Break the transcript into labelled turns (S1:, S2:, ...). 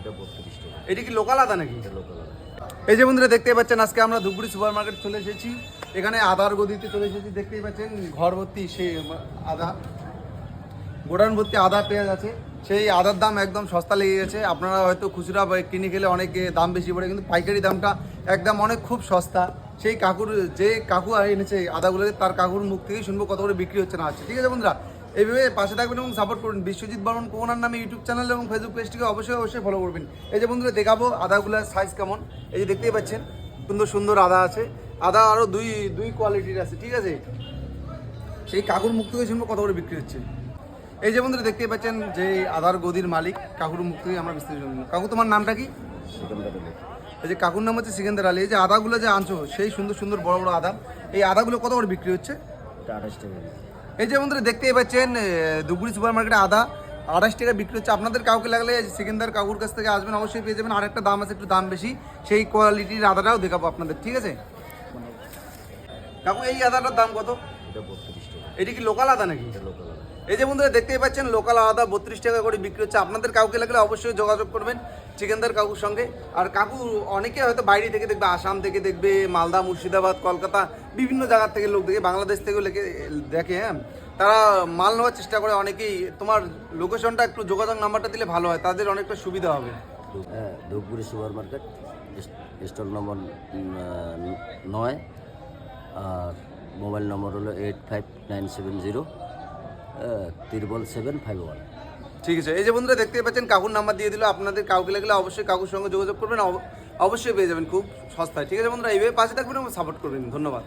S1: এটা 32 টাকা।
S2: এটা কি লোকাল আদা নাকি?
S1: এটা লোকাল আদা।
S2: এই যে বন্ধুরা দেখতেই পাচ্ছেন, আজকে আমরা ধূপগুড়ি সুপার মার্কেট চলে এসেছি। এখানে আদার গদিতে চলে এসেছি। দেখতেই পাচ্ছেন ঘর ভর্তি সে আদা, গোডাউন ভর্তি আদা পেঁয়াজ আছে। সেই আদার দাম একদম সস্তা লেগে গেছে। আপনারা হয়তো খুচরা কিনে খেলে অনেক দাম বেশি পড়ে, কিন্তু পাইকারি দামটা একদম অনেক খুব সস্তা। সেই কাকুর, যে কাকু এনেছে আদাগুলোকে, তার কাকুর মুখ থেকেই শুনবো কত করে বিক্রি হচ্ছে না হচ্ছে। ঠিক আছে বন্ধুরা, এইভাবে পাশে থাকবেন এবং সাপোর্ট করবেন। বিশ্বজিৎ বর্মন কোনার নামে ইউটিউব চ্যানেল এবং ফেসবুক পেজটিকে অবশ্যই ফলো করবেন। এই যে বন্ধুরা দেখাবো আদাগুলোর সাইজ কেমন। এই যে দেখতেই পাচ্ছেন সুন্দর সুন্দর আদা আছে। আদা আরও দুই কোয়ালিটির আছে। ঠিক আছে, সেই কাকুর মুখ থেকে শুনবো কত করে বিক্রি হচ্ছে। এই যে বন্ধুরা দেখতেই পাচ্ছেন যে আদার গদির মালিক, কাকুর মুখ থেকে আমরা বিস্তারিত শুনবো। কাকু, তোমার নামটা কি?
S1: সিকান্দার আলী।
S2: এই যে কাকুর নাম হচ্ছে সিকান্দার আলী। এই যে আদাগুলো যে আনছো, সেই সুন্দর সুন্দর বড় বড় আদা, এই আদাগুলো কত করে বিক্রি হচ্ছে?
S1: এটা 28 টাকা।
S2: এই যে বন্ধুরা দেখতেই পাচ্ছেন ধূপগুড়ি সুপার মার্কেটে আদা 28 টাকা বিক্রি হচ্ছে। আপনাদের কাউকে লাগলে সিকান্দার কাকুর কাছ থেকে আসবেন, অবশ্যই পেয়ে যাবেন। আর একটা দাম আছে, একটু দাম বেশি, সেই কোয়ালিটির আদাটাও দেখাবো আপনাদের। ঠিক আছে কাকু, এই আদাটার দাম কত?
S1: এটা 32 টাকা।
S2: এটা কি লোকাল আদা নাকি?
S1: এটা লোকাল আদা।
S2: এই যে বন্ধুরা দেখতেই পাচ্ছেন লোকাল আদা 32 টাকা করে বিক্রি হচ্ছে। আপনাদের কাউকে লাগলে অবশ্যই যোগাযোগ করবেন চিকেনদার কাকুর সঙ্গে। আর কাকু অনেকে হয়তো বাইরে থেকে দেখবে, আসাম থেকে দেখবে, মালদা, মুর্শিদাবাদ, কলকাতা, বিভিন্ন জায়গার থেকে লোক দেখে, বাংলাদেশ থেকেও দেখে। হ্যাঁ, তারা মাল নেওয়ার চেষ্টা করে অনেকেই। তোমার লোকেশনটা একটু, যোগাযোগ নাম্বারটা দিলে ভালো হয়, তাদের অনেকটা সুবিধা হবে।
S1: হ্যাঁ, Dhupguri supermarket, stall number 9, আর মোবাইল নম্বর হলো 85970751।
S2: ঠিক আছে, এই যে বন্ধুরা দেখতেই পাচ্ছেন কাকুর নাম্বার দিয়ে দিল। আপনাদের কাউকে লাগলে অবশ্যই কাকুর সঙ্গে যোগাযোগ করবেন, অবশ্যই পেয়ে যাবেন খুব সস্তায়। ঠিক আছে বন্ধুরা, এইভাবে পাশে থাকবেন এবং সাপোর্ট করবেন। ধন্যবাদ।